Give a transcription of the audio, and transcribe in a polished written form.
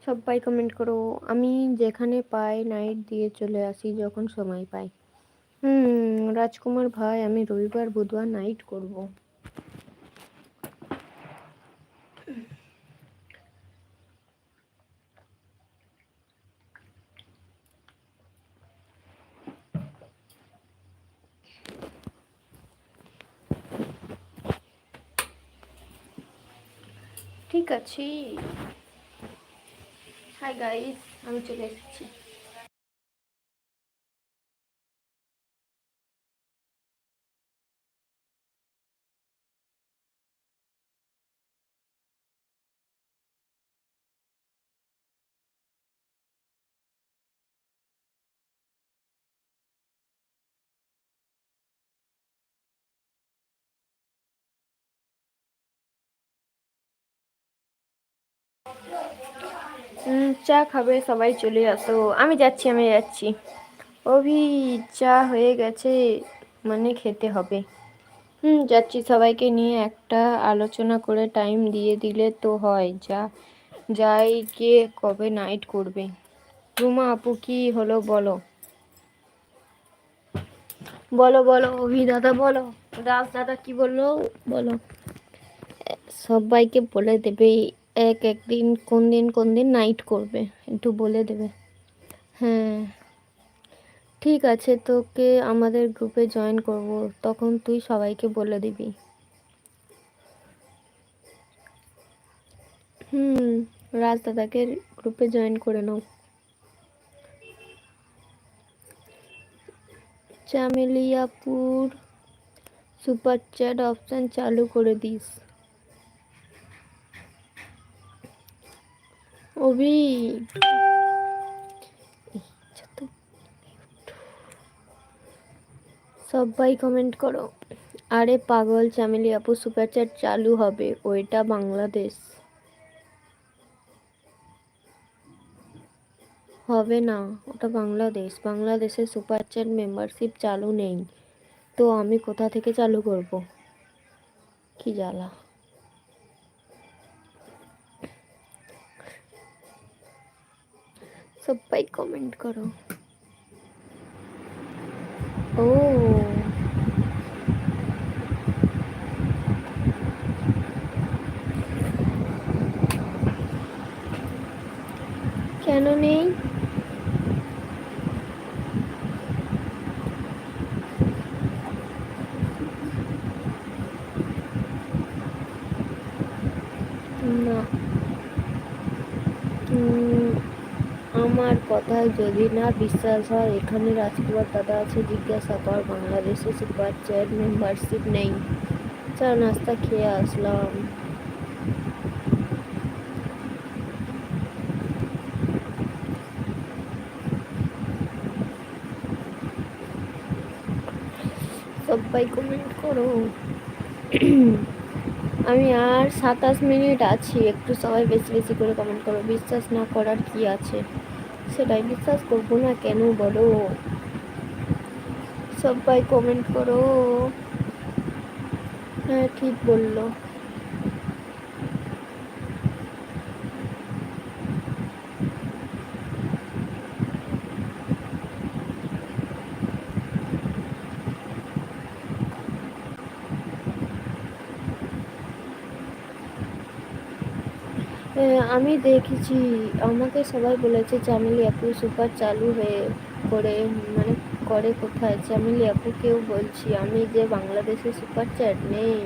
সবাই কমেন্ট করো। আমি যেখানে পাই নাইট দিয়ে চলে আসি যখন সময় পাই। রাজকুমার ভাই, আমি রবিবার বুধবার নাইট করব। ঠিক আছে। হাই গাইস, আমি চলে এসেছি। চা খাবে সবাই, চলে আসো। আমি যাচ্ছি। অভি, চা হয়ে গেছে, মানে খেতে হবে। যাচ্ছি, সবাইকে নিয়ে একটা আলোচনা করে টাইম দিয়ে দিলে তো হয়। যাই কে কবে নাইট করবে। রুমা আপু, কি হলো বলো? বলো বলো অভি দাদা, বলো। রাজ দাদা কি বললো, বলো। সবাইকে বলে দেবে একদিন কোন দিন নাইট করবে, একটু বলে দেবে। হ্যাঁ, ঠিক আছে, তোকে আমাদের গ্রুপে জয়েন করব, তখন তুই সবাইকে বলে দিবি। হুম, রাজ দাদাকে গ্রুপে জয়েন করে নাও। চামেলিয়াপুর সুপার চ্যাট অপশন চালু করে দিস। অভি, সবাই কমেন্ট করো। আরে পাগল, চামেলি আপু সুপার চ্যাট চালু হবে, ওইটা বাংলাদেশ হবে না, ওটা বাংলাদেশে সুপার চ্যাট মেম্বারশিপ চালু নেই, তো আমি কোথা থেকে চালু করব? কি জ্বালা। সবাই কমেন্ট করো। ও, কেন নেই? না, আমার কথায় যদি না বিশ্বাস হয়, এখানে রাজকুমার দাদা আছে, জিজ্ঞাসা কর। বাংলাদেশে সুপার চ্যাট মেম্বারশিপ নেই। চা নাস্তা খেয়ে আসলাম। সবাই কমেন্ট করো। আমি আর 27 মিনিট আছি, একটু সবাই বেশি বেশি করে কমেন্ট করো। বিশ্বাস না করার কি আছে, সেটাই, বিশ্বাস করবো না কেন বলো? সবাই কমেন্ট করো। হ্যাঁ, ঠিক বললো। আমি দেখেছি, আমাকে সবাই বলেছে চামেলি আপু সুপার চালু হয়ে করে, মানে করে কোথায় চামেলি আপু? কেউ বলছি আমি যে বাংলাদেশে সুপার চ্যাট নেই।